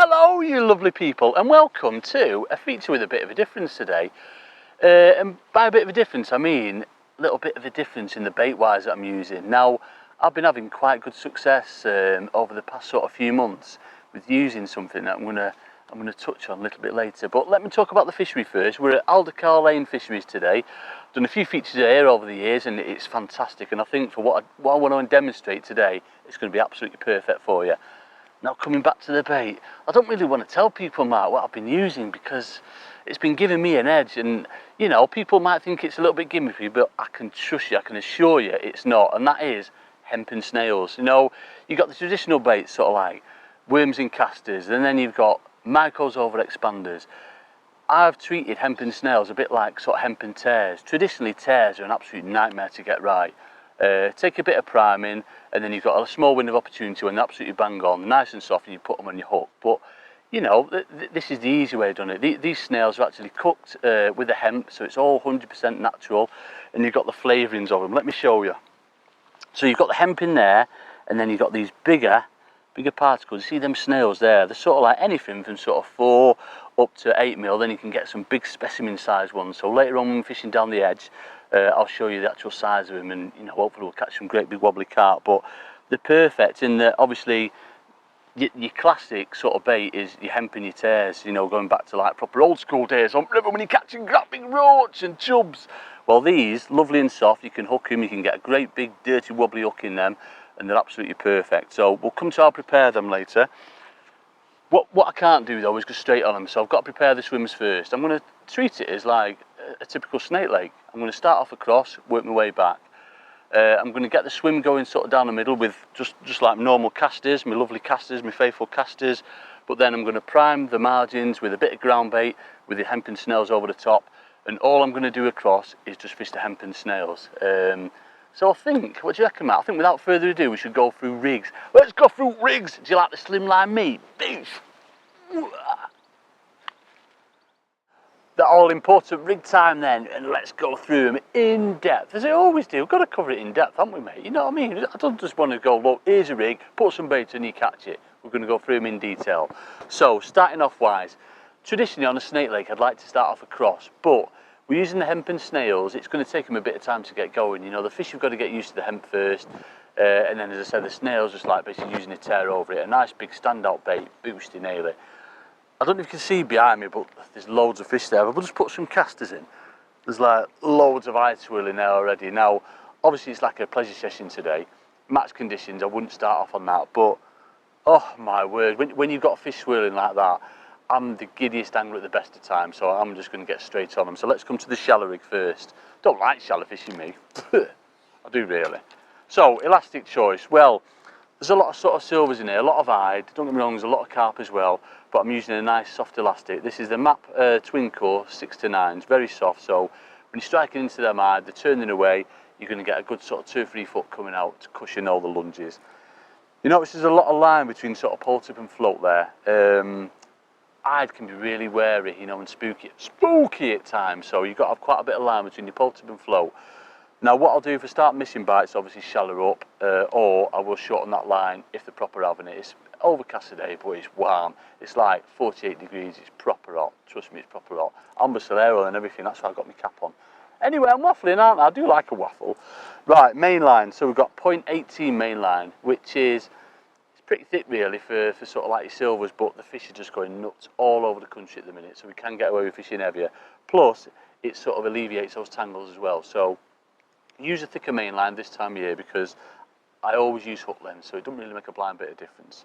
Hello you lovely people, and welcome to a feature with a bit of a difference today. And by a bit of a difference I mean a little bit of a difference in the bait wise that I'm using. Now I've been having quite good success over the past sort of few months with using something that I'm gonna touch on a little bit later. But let me talk about the fishery first. We're at Aldercar Lane Fisheries today. I've done a few features here over the years and it's fantastic, and I think for what I want to demonstrate today, it's going to be absolutely perfect for you. Now coming back to the bait, I don't really want to tell people, Mark, what I've been using because it's been giving me an edge, and you know, people might think it's a little bit gimmicky, but I can trust you, I can assure you it's not, and that is hempen snails. You know, you've got the traditional baits sort of like worms in casters, and then you've got micros over expanders. I've treated hempen snails a bit like sort of hempen tears. Traditionally tears are an absolute nightmare to get right. Take a bit of priming, and then you've got a small window of opportunity when they're absolutely bang on, nice and soft, and you put them on your hook. But you know, this is the easy way of doing it. These snails are actually cooked with the hemp, so it's all 100% natural, and you've got the flavourings of them. Let me show you. So you've got the hemp in there, and then you've got these bigger particles. You see them snails there? They're sort of like anything from sort of 4 up to 8 mil. Then you can get some big specimen size ones. So later on when we're fishing down the edge, I'll show you the actual size of them, and you know, hopefully we'll catch some great big wobbly carp. But they're perfect in that obviously your classic sort of bait is your hemp and your tears, you know, going back to like proper old school days on river when you're catching grabbing roach and chubs. Well, these, lovely and soft, you can hook them, you can get a great big dirty wobbly hook in them, and they're absolutely perfect. So we'll come to, I'll prepare them later. What I can't do though is go straight on them, so I've got to prepare the swims first. I'm going to treat it as like a typical snake lake. I'm going to start off across, work my way back. I'm going to get the swim going sort of down the middle with just like normal casters, my lovely casters, my faithful casters. But then I'm going to prime the margins with a bit of ground bait with the hempen snails over the top. And all I'm going to do across is just fish the hempen snails. So I think, what do you reckon, Matt? I think without further ado, we should go through rigs. Let's go through rigs. Do you like the slimline meat? Beef. The all-important rig time then, and let's go through them in depth, as I always do. We've got to cover it in depth, haven't we, mate? You know what I mean? I don't just want to go, look, here's a rig, put some bait and you catch it. We're going to go through them in detail. So, starting off wise, traditionally on a snake lake, I'd like to start off across, but we're using the hempen snails. It's going to take them a bit of time to get going. You know, the fish have got to get used to the hemp first, and then, as I said, the snails just like basically using a tear over it. A nice big standout bait, boosty nail it. I don't know if you can see behind me, but there's loads of fish there. But we'll just put some casters in. There's like loads of eye swirling there already. Now, obviously it's like a pleasure session today. Match conditions, I wouldn't start off on that. But, oh my word, when you've got fish swirling like that, I'm the giddiest angler at the best of times. So I'm just going to get straight on them. So let's come to the shallow rig first. Don't like shallow fishing, me. I do really. So, elastic choice. Well, there's a lot of sort of silvers in here, a lot of hide. Don't get me wrong, there's a lot of carp as well, but I'm using a nice soft elastic. This is the MAP Twin Core 6 to 9. It's very soft, so when you're striking into them hide, they're turning away, you're going to get a good sort of 2 or 3 foot coming out to cushion all the lunges. You notice there's a lot of line between sort of pole tip and float there. Hide can be really wary, you know, and spooky at times, so you've got to have quite a bit of line between your pole tip and float. Now what I'll do if I start missing bites, obviously shallow up, or I will shorten that line if they're proper having it. It's overcast today, but it's warm. It's like 48 degrees, it's proper hot. Trust me, it's proper hot. Amber Solero and everything, that's why I've got my cap on. Anyway, I'm waffling, aren't I? I do like a waffle. Right, main line. So we've got 0.18 main line, which is it's pretty thick really for sort of like your silvers, but the fish are just going nuts all over the country at the minute, so we can get away with fishing heavier. Plus, it sort of alleviates those tangles as well. So use a thicker main line this time of year because I always use hook length, so it doesn't really make a blind bit of difference.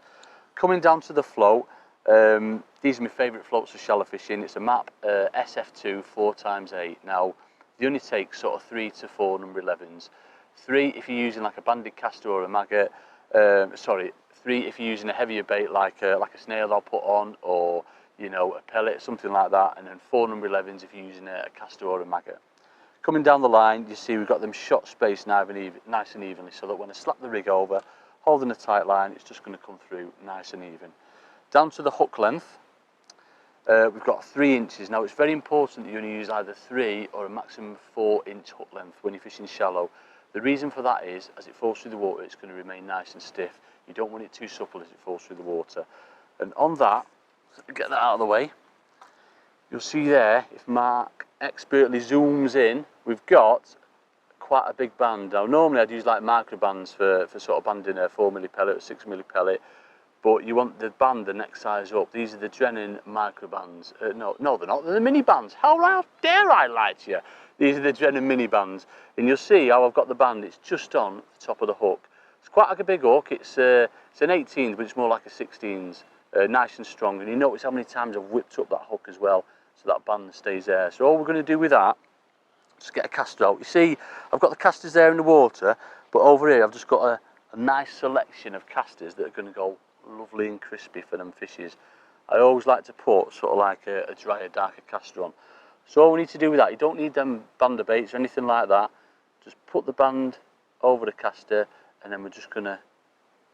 Coming down to the float, these are my favourite floats for shallow fishing. It's a MAP SF2 4x8. Now, they only take sort of 3 to 4 number 11s. 3 if you're using like a banded caster or a maggot. 3 if you're using a heavier bait like a snail I'll put on, or you know, a pellet, something like that. And then 4 number 11s if you're using a caster or a maggot. Coming down the line, you see we've got them shot spaced nice and evenly, so that when I slap the rig over, holding a tight line, it's just going to come through nice and even. Down to the hook length, we've got 3 inches. Now it's very important that you only use either 3 or a maximum 4-inch hook length when you're fishing shallow. The reason for that is, as it falls through the water, it's going to remain nice and stiff. You don't want it too supple as it falls through the water. And on that, Get that out of the way. You'll see there, if Mark expertly zooms in, we've got quite a big band. Now normally I'd use like micro bands for sort of banding a 4mm pellet or 6mm pellet, but you want the band the next size up. These are the Drennan micro bands. No, they're not, they're the mini bands. How dare I lie to you? These are the Drennan mini bands, and you'll see how I've got the band, it's just on the top of the hook. It's quite like a big hook, it's an 18s, but it's more like a 16s, nice and strong, and you notice how many times I've whipped up that hook as well, so that band stays there. So all we're going to do with that, just get a caster out. You see, I've got the casters there in the water, but over here I've just got a nice selection of casters that are going to go lovely and crispy for them fishes. I always like to put sort of like a drier, darker caster on. So all we need to do with that, you don't need them bander baits or anything like that. Just put the band over the caster, and then we're just going to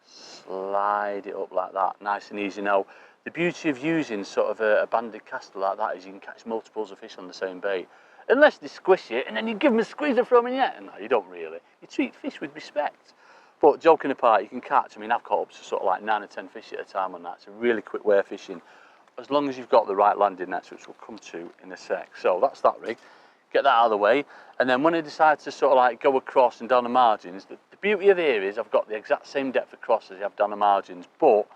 slide it up like that, nice and easy. Now, the beauty of using sort of a banded caster like that is you can catch multiples of fish on the same bait. Unless they squish it and then you give them a squeeze of throwing net. No, you don't really. You treat fish with respect. But joking apart, you can catch, I mean, I've caught up to sort of like 9 or 10 fish at a time on that. It's a really quick way of fishing, as long as you've got the right landing nets, which we'll come to in a sec. So that's that rig. Get that out of the way. And then when I decide to sort of like go across and down the margins, the beauty of here is I've got the exact same depth across as you have down the margins, but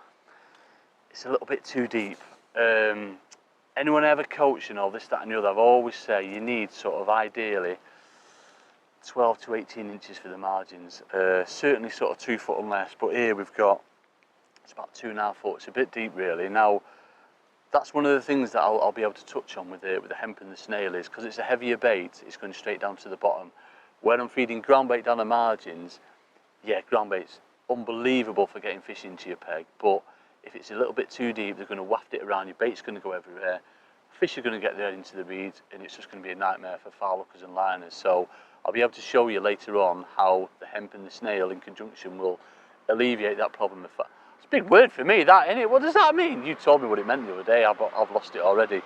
it's a little bit too deep. Anyone ever coaching all this, that and the other, I've always say you need sort of ideally 12 to 18 inches for the margins. Certainly sort of 2 foot and less, but here we've got, it's about 2.5 foot. It's a bit deep really. Now, that's one of the things that I'll be able to touch on with the hemp and the snail is, because it's a heavier bait, it's going straight down to the bottom. When I'm feeding ground bait down the margins, yeah, ground bait's unbelievable for getting fish into your peg, but if it's a little bit too deep, they're going to waft it around, your bait's going to go everywhere, fish are going to get there into the reeds, and it's just going to be a nightmare for foul hookers and liners. So I'll be able to show you later on how the hemp and the snail in conjunction will alleviate that problem. It's a big word for me, that, isn't it? What does that mean? You told me what it meant the other day, I've lost it already.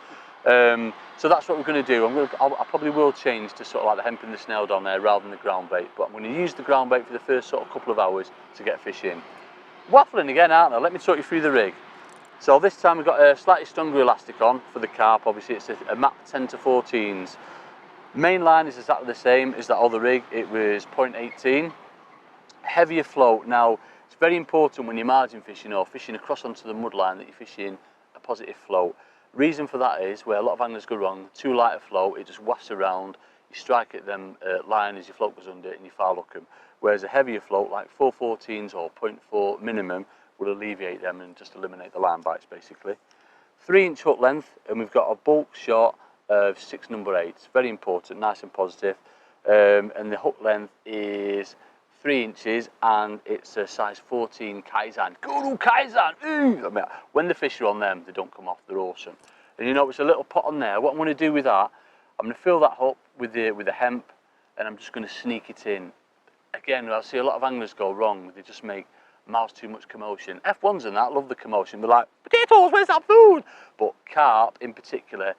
So that's what we're going to do. I probably will change to sort of like the hemp and the snail down there rather than the ground bait, but I'm going to use the ground bait for the first sort of couple of hours to get fish in. Waffling again, aren't I? Let me talk you through the rig. So this time we've got a slightly stronger elastic on for the carp. Obviously it's a MAP 10 to 14s. Main line is exactly the same as that other rig. It was 0.18. Heavier float. Now it's very important when you're margin fishing or fishing across onto the mud line that you're fishing a positive float. Reason for that is where a lot of anglers go wrong, too light a float, it just wafts around, you strike at them line as your float goes under it and you foul hook them. Whereas a heavier float like 414s or 0.4 minimum will alleviate them and just eliminate the line bites basically. 3-inch hook length, and we've got a bulk shot of 6 number 8s, very important, nice and positive. And the hook length is 3 inches and it's a size 14 Kaizen. Guru Kaizen! Ooh! I mean, when the fish are on them, they don't come off, they're awesome. And you know, it's a little pot on there. What I'm going to do with that, I'm going to fill that up with the hemp, and I'm just going to sneak it in. Again, I see a lot of anglers go wrong, they just make miles too much commotion. F1s and that love the commotion, they're like, potatoes, where's that food? But carp in particular,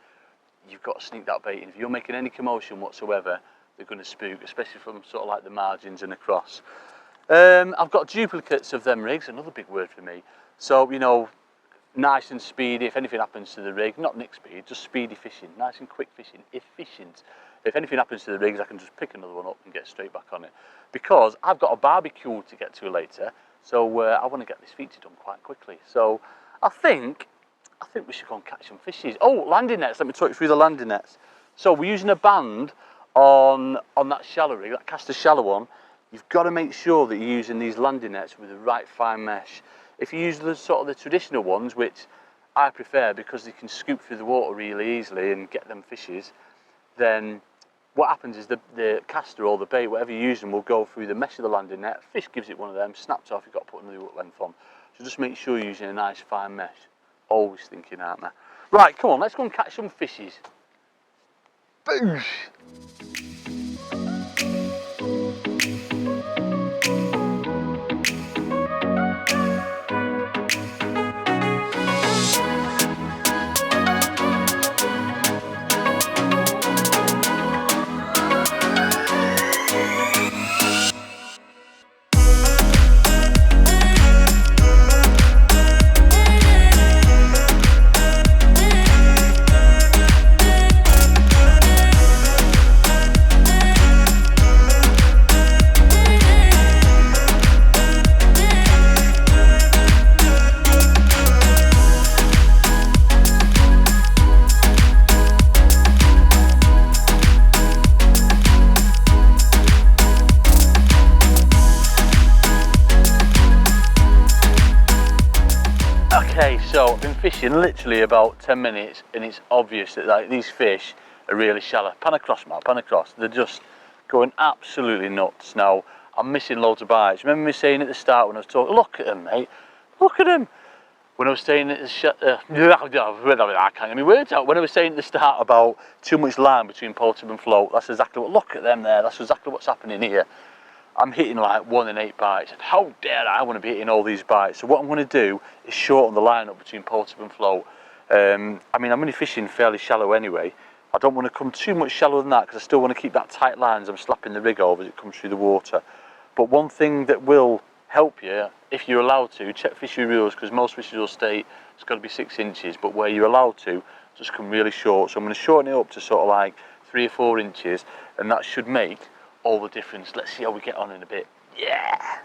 you've got to sneak that bait in. If you're making any commotion whatsoever, they're going to spook, especially from sort of like the margins and across. I've got duplicates of them rigs, another big word for me. So, you know, nice and speedy, if anything happens to the rig, not nick speed, just speedy fishing, nice and quick fishing, efficient. If anything happens to the rigs, I can just pick another one up and get straight back on it. Because I've got a barbecue to get to later, so I want to get this feature done quite quickly. So I think we should go and catch some fishes. Oh, landing nets, let me talk you through the landing nets. So we're using a band on that shallow rig, that caster shallow one. You've got to make sure that you're using these landing nets with the right fine mesh. If you use the sort of the traditional ones, which I prefer because they can scoop through the water really easily and get them fishes, then what happens is the caster or the bait, whatever you're using, will go through the mesh of the landing net. Fish gives it one of them, snaps off, you've got to put another hook length on. So just make sure you're using a nice fine mesh. Always thinking, aren't I? Right, come on, let's go and catch some fishes. Boosh! Okay, so I've been fishing literally about 10 minutes and it's obvious that like these fish are really shallow. Pan across, Matt, pan across. They're just going absolutely nuts. Now, I'm missing loads of bites. Remember me saying at the start when I was talking, look at them, mate, look at them. When I was saying at the I can't get my words out. When I was saying at the start about too much line between pole-tip and float, that's exactly what, look at them there, that's exactly what's happening here. I'm hitting like 1 in 8 bites, and how dare I want to be hitting all these bites. So what I'm going to do is shorten the line up between pole-tip and float. I mean, I'm only fishing fairly shallow anyway. I don't want to come too much shallower than that because I still want to keep that tight line as I'm slapping the rig over as it comes through the water. But one thing that will help you, if you're allowed to, check fishery rules, because most fishery rules state it's got to be 6 inches, but where you're allowed to, just come really short. So I'm going to shorten it up to sort of like 3 or 4 inches, and that should make all the difference. Let's see how we get on in a bit. Yeah!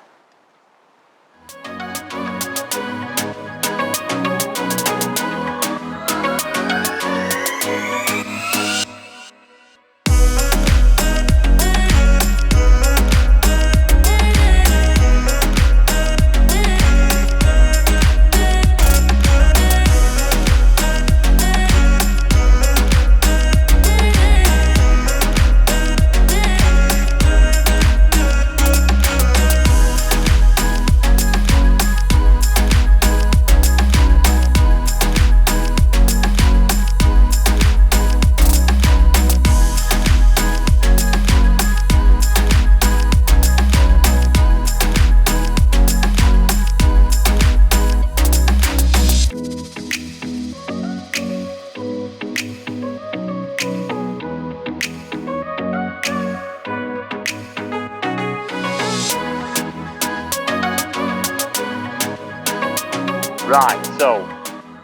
Right, so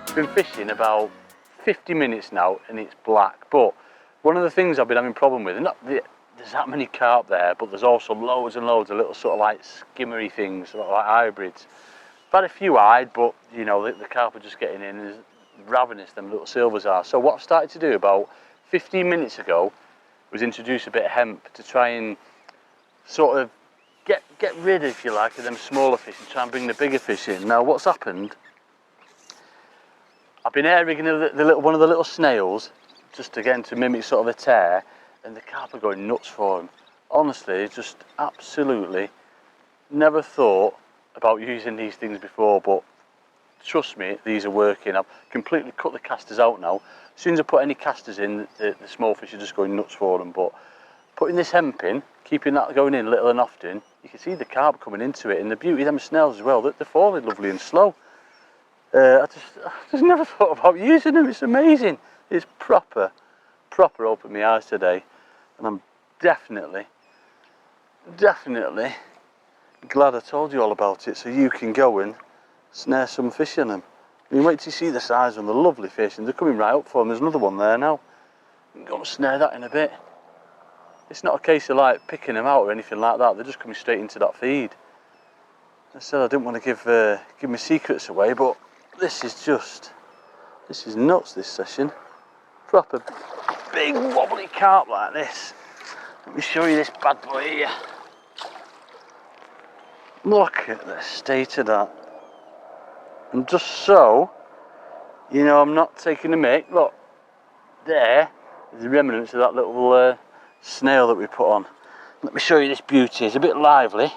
I've been fishing about 50 minutes now and it's black, but one of the things I've been having a problem with, there's that many carp there, but there's also loads and loads of little sort of like skimmery things, sort of like hybrids. I've had a few eyed, but you know, the carp are just getting in, as ravenous them little silvers are. So what I've started to do about 15 minutes ago was introduce a bit of hemp to try and sort of get rid, if you like, of them smaller fish and try and bring the bigger fish in. Now what's happened, I've been air rigging one of the little snails, just again to mimic sort of a tear, and the carp are going nuts for them. Honestly, just absolutely never thought about using these things before, but trust me, these are working. I've completely cut the casters out now. As soon as I put any casters in, the small fish are just going nuts for them. But putting this hemp in, keeping that going in little and often, you can see the carp coming into it, and the beauty of them snails as well, they're falling lovely and slow. I just never thought about using them. It's amazing. It's proper opened my eyes today, and I'm definitely glad I told you all about it, so you can go and snare some fish in them. I mean, wait till you see the size of them. They're lovely fish, and they're coming right up for them. There's another one there now. You can go and snare that in a bit. It's not a case of like picking them out or anything like that. They're just coming straight into that feed. I said I didn't want to give my secrets away, but this is nuts, this session. Proper big wobbly carp like this. Let me show you this bad boy here. Look at the state of that. And just so you know, I'm not taking the mick, look, there is the remnants of that little snail that we put on. Let me show you this beauty. It's a bit lively,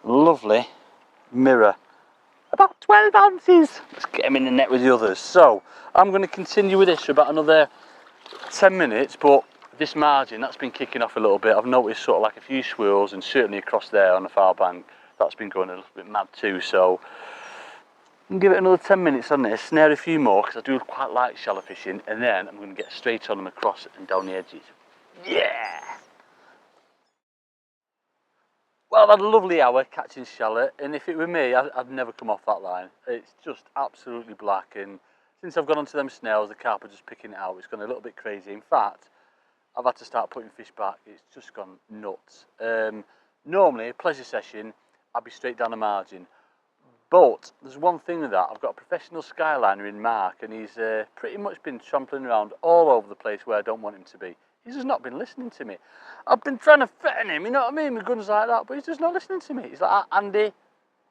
lovely mirror. About 12 ounces. Let's get him in the net with the others. So I'm going to continue with this for about another 10 minutes, but this margin, that's been kicking off a little bit. I've noticed sort of like a few swirls, and certainly across there on the far bank, that's been going a little bit mad too. So I'm going to give it another 10 minutes on this, snare a few more, because I do quite like shallow fishing, and then I'm going to get straight on them across and down the edges. Yeah! Well, I've had a lovely hour catching shallot, and if it were me, I'd never come off that line. It's just absolutely black, and since I've gone onto them snails, the carp are just picking it out. It's gone a little bit crazy. In fact, I've had to start putting fish back. It's just gone nuts. Normally, a pleasure session, I'd be straight down the margin. But there's one thing with that. I've got a professional skyliner in Mark, and he's pretty much been trampling around all over the place where I don't want him to be. He's just not been listening to me. I've been trying to fatten him, you know what I mean, with guns like that, but he's just not listening to me. He's like, Andy,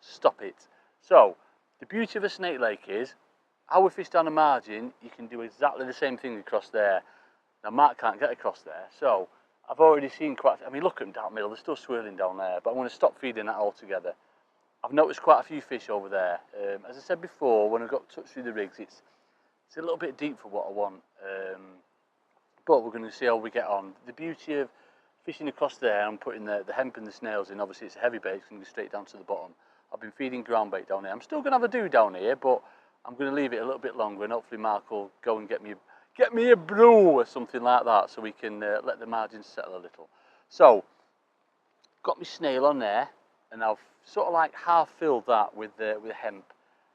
stop it. So The beauty of a snake lake is, how we fish down a margin, you can do exactly the same thing across there. Now Mark can't get across there, so I've already seen quite, I mean look at them down the middle, they're still swirling down there, but I'm going to stop feeding that altogether. I've noticed quite a few fish over there. As I said before, when I got touched through the rigs, it's a little bit deep for what I want. But we're going to see how we get on. The beauty of fishing across there and putting the hemp and the snails in, obviously it's a heavy bait, it's going to go straight down to the bottom. I've been feeding ground bait down here. I'm still going to have a do down here, but I'm going to leave it a little bit longer, and hopefully Mark will go and get me a brew or something like that, so we can let the margins settle a little. So, got my snail on there, and I've sort of like half filled that with hemp,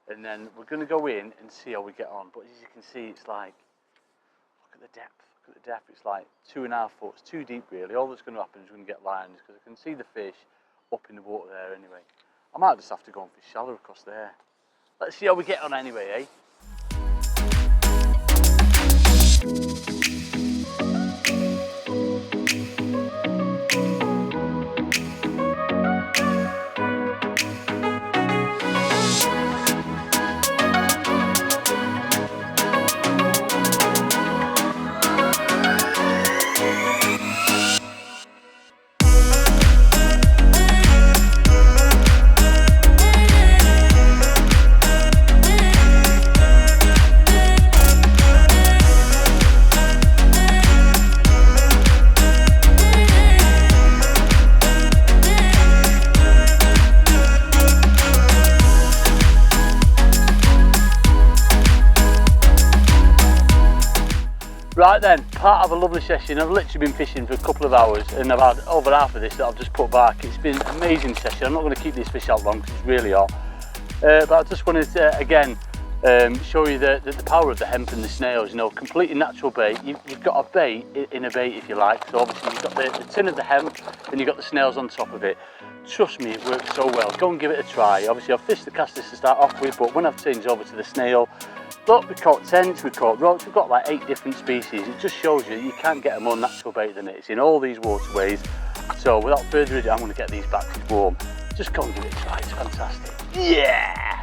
and then we're going to go in and see how we get on. But as you can see, it's like, look at the depth. Look at the depth. It's like 2.5 foot. It's too deep, really. All that's going to happen is we're going to get lines, because I can see the fish up in the water there anyway. I might just have to go and fish shallow across there. Let's see how we get on anyway, eh? Right then, part of a lovely session. I've literally been fishing for a couple of hours, and I've had over half of this that I've just put back. It's been an amazing session. I'm not going to keep these fish out long because it's really hot. But I just wanted to, again, show you the power of the hemp and the snails. You know, completely natural bait. You've got a bait in a bait, if you like. So obviously you've got the tin of the hemp, and you've got the snails on top of it. Trust me, it works so well. Go and give it a try. Obviously I've fished the casters to start off with, but when I've changed over to the snail, look, we caught tench, we caught roach, we've got like 8 different species. It just shows you can't get a more natural bait than it. It's in all these waterways. So without further ado, I'm going to get these batteries warm. Just go and give it a try, it's fantastic. Yeah!